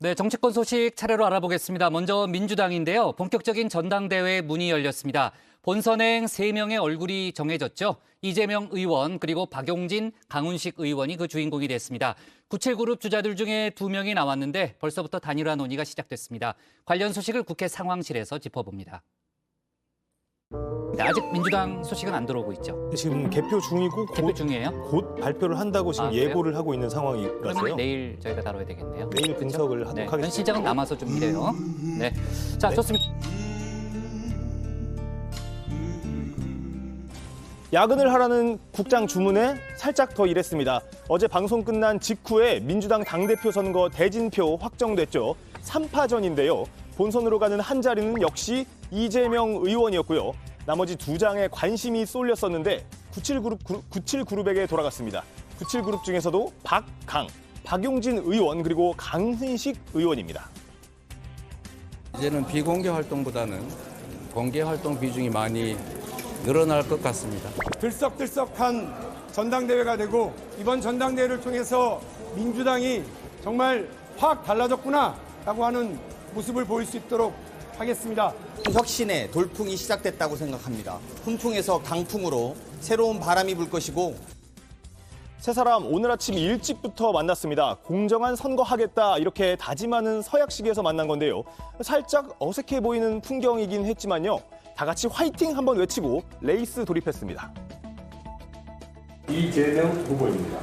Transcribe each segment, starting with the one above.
네, 정치권 소식 차례로 알아보겠습니다. 먼저 민주당인데요. 본격적인 전당대회 문이 열렸습니다. 본선행 3명의 얼굴이 정해졌죠. 이재명 의원 그리고 박용진, 강훈식 의원이 그 주인공이 됐습니다. 97그룹 주자들 중에 2명이 나왔는데 벌써부터 단일화 논의가 시작됐습니다. 관련 소식을 국회 상황실에서 짚어봅니다. 네, 아직 민주당 소식은 안 들어오고 있죠. 지금 개표 중이고 개표 중이에요? 곧 발표를 한다고 지금 그래요? 예고를 하고 있는 상황이라서요. 그러면 내일 저희가 다뤄야 되겠네요. 내일 분석을 하도록 네, 하겠습니다. 현 실장은 남아서 좀 이래요. 네, 자 네. 좋습니다. 야근을 하라는 국장 주문에 살짝 더 일했습니다. 어제 방송 끝난 직후에 민주당 당대표 선거 대진표 확정됐죠. 3파전인데요. 본선으로 가는 한 자리는 역시 이재명 의원이었고요. 나머지 2장에 관심이 쏠렸었는데 97그룹에게 돌아갔습니다. 97그룹 중에서도 박용진 의원 그리고 강훈식 의원입니다. 이제는 비공개 활동보다는 공개 활동 비중이 많이 늘어날 것 같습니다. 들썩들썩한 전당대회가 되고 이번 전당대회를 통해서 민주당이 정말 확 달라졌구나라고 하는 모습을 보일 수 있도록 하겠습니다. 혁신의 돌풍이 시작됐다고 생각합니다. 훈풍에서 강풍으로 새로운 바람이 불 것이고 세 사람 오늘 아침 일찍부터 만났습니다. 공정한 선거하겠다 이렇게 다짐하는 서약식에서 만난 건데요. 살짝 어색해 보이는 풍경이긴 했지만요. 다 같이 화이팅 한번 외치고 레이스 돌입했습니다. 이재명 후보입니다.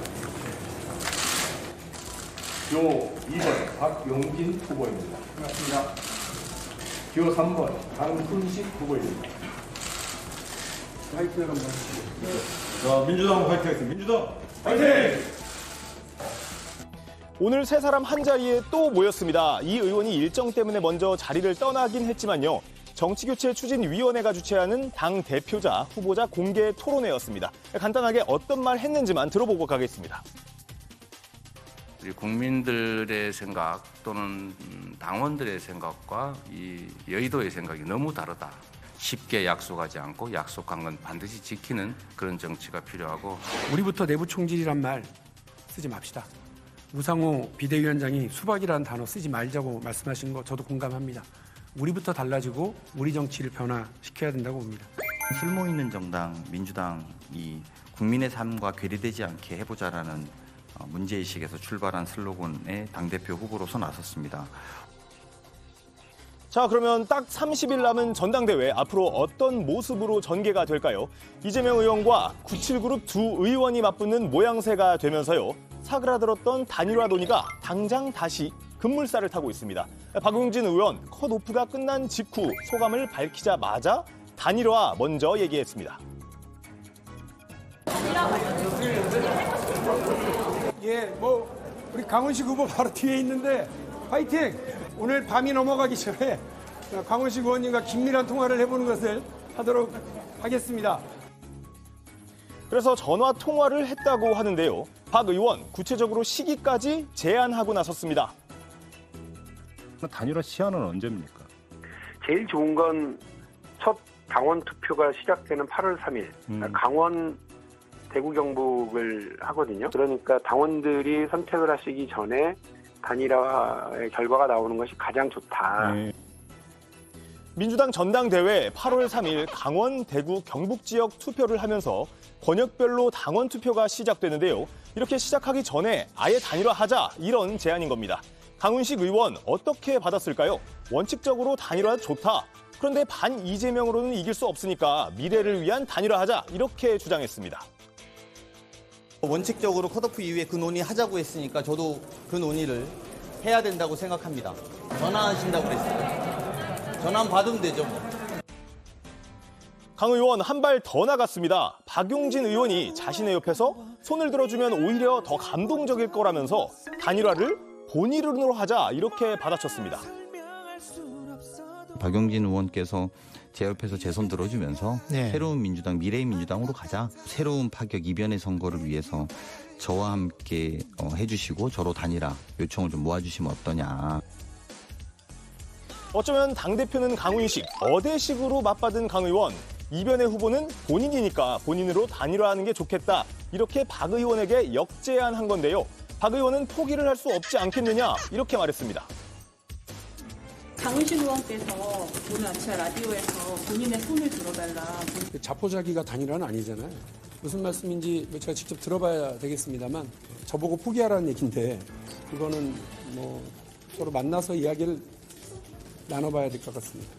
요 2번 박용진 후보입니다. 반갑습니다. 요 3번 강훈식 후보입니다. 화이팅 한번 하시죠. 자, 민주당 화이팅 하겠습니다. 민주당 화이팅! 오늘 세 사람 한 자리에 또 모였습니다. 이 의원이 일정 때문에 먼저 자리를 떠나긴 했지만요. 정치교체 추진위원회가 주최하는 당 대표자, 후보자 공개 토론회였습니다. 간단하게 어떤 말 했는지만 들어보고 가겠습니다. 우리 국민들의 생각 또는 당원들의 생각과 이 여의도의 생각이 너무 다르다. 쉽게 약속하지 않고 약속한 건 반드시 지키는 그런 정치가 필요하고 우리부터 내부 총질이란 말 쓰지 맙시다. 우상호 비대위원장이 수박이라는 단어 쓰지 말자고 말씀하신 거 저도 공감합니다. 우리부터 달라지고 우리 정치를 변화시켜야 된다고 봅니다. 쓸모 있는 정당 민주당이 국민의 삶과 괴리되지 않게 해보자라는 문제의식에서 출발한 슬로건의 당대표 후보로서 나섰습니다. 자, 그러면 딱 30일 남은 전당대회 앞으로 어떤 모습으로 전개가 될까요? 이재명 의원과 97그룹 두 의원이 맞붙는 모양새가 되면서요. 사그라들었던 단일화 논의가 당장 다시 급물살을 타고 있습니다. 박용진 의원 컷오프가 끝난 직후 소감을 밝히자마자 단일화 먼저 얘기했습니다. 예, 우리 강훈식 후보 바로 뒤에 있는데 화이팅! 오늘 밤이 넘어가기 전에 강훈식 의원님과 긴밀한 통화를 해보는 것을 하도록 하겠습니다. 그래서 전화 통화를 했다고 하는데요. 박 의원 구체적으로 시기까지 제안하고 나섰습니다. 단일화 시한은 언제입니까? 제일 좋은 건 첫 당원 투표가 시작되는 8월 3일 강원 대구 경북을 하거든요. 그러니까 당원들이 선택을 하시기 전에 단일화의 결과가 나오는 것이 가장 좋다. 민주당 전당대회 8월 3일 강원, 대구, 경북 지역 투표를 하면서 권역별로 당원 투표가 시작되는데요. 이렇게 시작하기 전에 아예 단일화하자 이런 제안인 겁니다. 강훈식 의원 어떻게 받았을까요? 원칙적으로 단일화 좋다. 그런데 반 이재명으로는 이길 수 없으니까 미래를 위한 단일화하자 이렇게 주장했습니다. 원칙적으로 컷오프 이후에 그 논의하자고 했으니까 저도 그 논의를 해야 된다고 생각합니다. 전화하신다고 그랬어요. 전화 받으면 되죠. 강 의원 한 발 더 나갔습니다. 박용진 의원이 자신의 옆에서 손을 들어주면 오히려 더 감동적일 거라면서 단일화를 본인으로 하자 이렇게 받아쳤습니다. 박용진 의원께서 제 옆에서 제 손 들어주면서 새로운 민주당, 미래의 민주당으로 가자. 새로운 파격 이변의 선거를 위해서 저와 함께 해주시고 저로 단일화 요청을 좀 모아주시면 어떠냐. 어쩌면 당대표는 강훈식, 어대식으로 맞받은 강 의원. 이변의 후보는 본인이니까 본인으로 단일화하는 게 좋겠다. 이렇게 박 의원에게 역제안한 건데요. 박 의원은 포기를 할 수 없지 않겠느냐 이렇게 말했습니다. 강훈식 의원께서 오늘 아침 라디오에서 본인의 손을 들어달라. 자포자기가 단일화는 아니잖아요. 무슨 말씀인지 제가 직접 들어봐야 되겠습니다만 저보고 포기하라는 얘기인데 이거는 뭐 서로 만나서 이야기를 나눠봐야 될 것 같습니다.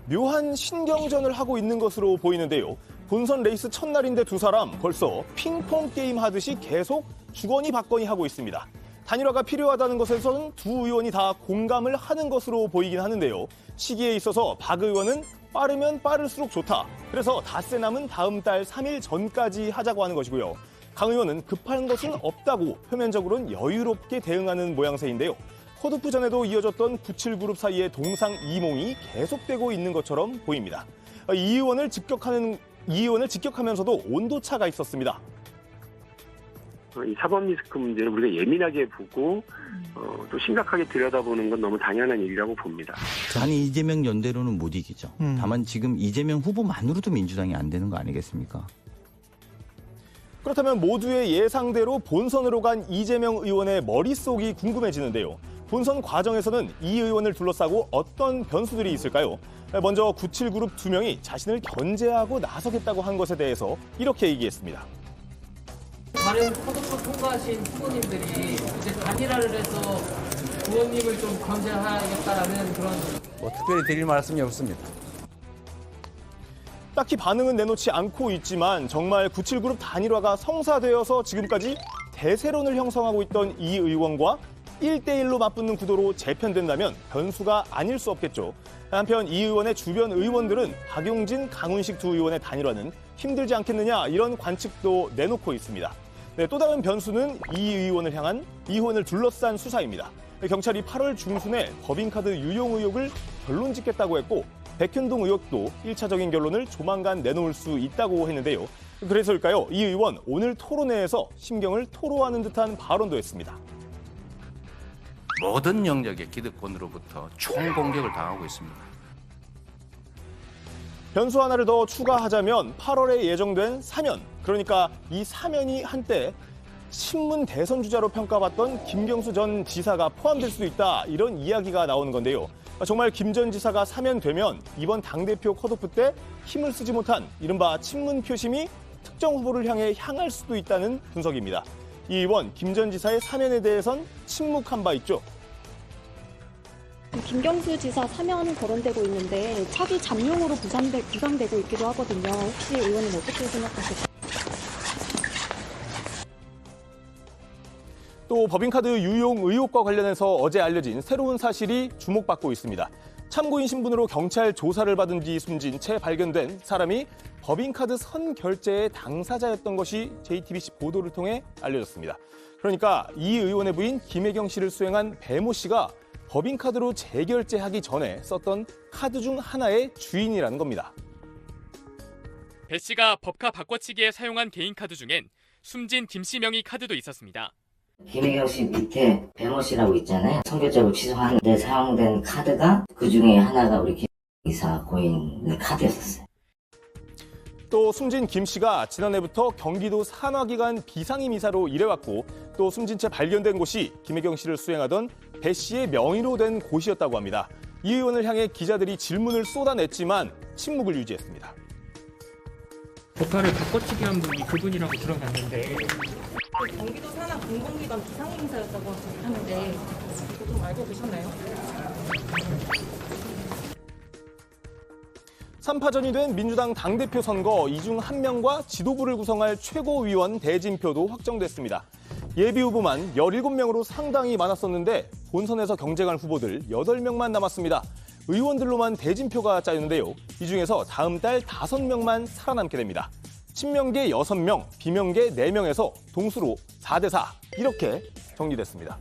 묘한 신경전을 하고 있는 것으로 보이는데요. 본선 레이스 첫날인데 두 사람 벌써 핑퐁 게임 하듯이 계속 주거니 받거니 하고 있습니다. 단일화가 필요하다는 것에서는 두 의원이 다 공감을 하는 것으로 보이긴 하는데요. 시기에 있어서 박 의원은 빠르면 빠를수록 좋다. 그래서 닷새 남은 다음 달 3일 전까지 하자고 하는 것이고요. 강 의원은 급한 것은 없다고 표면적으로는 여유롭게 대응하는 모양새인데요. 컷오프 전에도 이어졌던 97그룹 사이의 동상이몽이 계속되고 있는 것처럼 보입니다. 이 의원을 직격하면서도 온도차가 있었습니다. 이 사법 리스크 문제를 우리가 예민하게 보고 또 심각하게 들여다보는 건 너무 당연한 일이라고 봅니다. 아니 이재명 연대로는 못 이기죠. 다만 지금 이재명 후보만으로도 민주당이 안 되는 거 아니겠습니까? 그렇다면 모두의 예상대로 본선으로 간 이재명 의원의 머릿속이 궁금해지는데요. 본선 과정에서는 이 의원을 둘러싸고 어떤 변수들이 있을까요? 먼저 97그룹 2명이 자신을 견제하고 나서겠다고 한 것에 대해서 이렇게 얘기했습니다. 다른 컷오프 통과하신 후보님들이 이제 단일화를 해서 의원님을 좀 견제하겠다라는 그런 특별히 드릴 말씀이 없습니다. 딱히 반응은 내놓지 않고 있지만 정말 97그룹 단일화가 성사되어서 지금까지 대세론을 형성하고 있던 이 의원과 1대1로 맞붙는 구도로 재편된다면 변수가 아닐 수 없겠죠. 한편 이 의원의 주변 의원들은 박용진, 강훈식 두 의원의 단일화는 힘들지 않겠느냐 이런 관측도 내놓고 있습니다. 네, 또 다른 변수는 이 의원을 둘러싼 수사입니다. 경찰이 8월 중순에 법인카드 유용 의혹을 결론 짓겠다고 했고 백현동 의혹도 1차적인 결론을 조만간 내놓을 수 있다고 했는데요. 그래서일까요? 이 의원 오늘 토론회에서 심경을 토로하는 듯한 발언도 했습니다. 모든 영역의 기득권으로부터 총공격을 당하고 있습니다. 변수 하나를 더 추가하자면 8월에 예정된 사면, 그러니까 이 사면이 한때 신문 대선 주자로 평가받던 김경수 전 지사가 포함될 수도 있다 이런 이야기가 나오는 건데요. 정말 김 전 지사가 사면되면 이번 당대표 컷오프 때 힘을 쓰지 못한 이른바 친문 표심이 특정 후보를 향해 향할 수도 있다는 분석입니다. 이 의원 김 전 지사의 사면에 대해선 침묵한 바 있죠. 김경수 지사 사면이 거론되고 있는데 차기 잠룡으로 부상되고 있기도 하거든요. 혹시 의원님 어떻게 생각하실까요? 또 법인카드 유용 의혹과 관련해서 어제 알려진 새로운 사실이 주목받고 있습니다. 참고인 신분으로 경찰 조사를 받은 뒤 숨진 채 발견된 사람이 법인카드 선결제의 당사자였던 것이 JTBC 보도를 통해 알려졌습니다. 그러니까 이 의원의 부인 김혜경 씨를 수행한 배모 씨가 법인카드로 재결제하기 전에 썼던 카드 중 하나의 주인이라는 겁니다. 배 씨가 법카 바꿔치기에 사용한 개인카드 중엔 숨진 김 씨 명의 카드도 있었습니다. 김혜경 씨 밑에 배모 씨라고 있잖아요. 선결제로 취소하는데 사용된 카드가 그 중에 하나가 우리 김 이사 고인의 카드였었어요. 또 숨진 김 씨가 지난해부터 경기도 산하기관 비상임 이사로 일해왔고 또 숨진 채 발견된 곳이 김혜경 씨를 수행하던 배 씨의 명의로 된 곳이었다고 합니다. 이 의원을 향해 기자들이 질문을 쏟아냈지만 침묵을 유지했습니다. 법카를 바꿔치기 한 분이 그분이라고 들어갔는데 경기도 산하 공공기관 비상임사였다고 하는데 이거 좀 알고 계셨나요? 3파전이 된 민주당 당대표 선거 이 중 한 명과 지도부를 구성할 최고위원 대진표도 확정됐습니다. 예비후보만 17명으로 상당히 많았었는데 본선에서 경쟁할 후보들 8명만 남았습니다. 의원들로만 대진표가 짜였는데요. 이 중에서 다음 달 5명만 살아남게 됩니다. 친명계 6명, 비명계 4명에서 동수로 4대4 이렇게 정리됐습니다.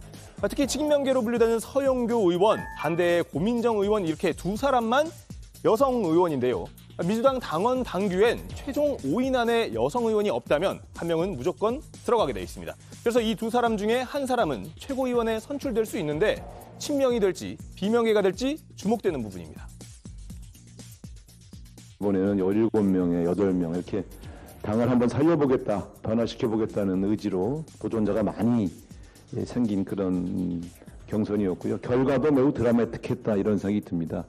특히 친명계로 분류되는 서영교 의원, 반대의 고민정 의원 이렇게 두 사람만 여성 의원인데요. 민주당 당원 당규엔 최종 5인 안에 여성 의원이 없다면 한 명은 무조건 들어가게 돼 있습니다. 그래서 이 두 사람 중에 한 사람은 최고위원에 선출될 수 있는데 친명이 될지 비명계가 될지 주목되는 부분입니다. 이번에는 17명에 8명 이렇게 당을 한번 살려보겠다, 변화시켜보겠다는 의지로 도전자가 많이 생긴 그런 경선이었고요. 결과도 매우 드라마틱했다 이런 생각이 듭니다.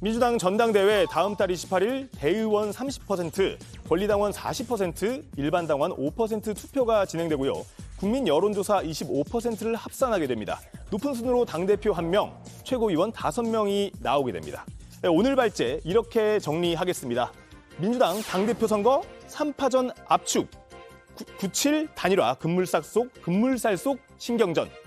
민주당 전당대회 다음 달 28일 대의원 30%, 권리당원 40%, 일반당원 5% 투표가 진행되고요. 국민 여론조사 25%를 합산하게 됩니다. 높은 순으로 당대표 1명, 최고위원 5명이 나오게 됩니다. 네, 오늘 발제 이렇게 정리하겠습니다. 민주당 당대표 선거 3파전 압축, 97 단일화, 급물살 속 신경전.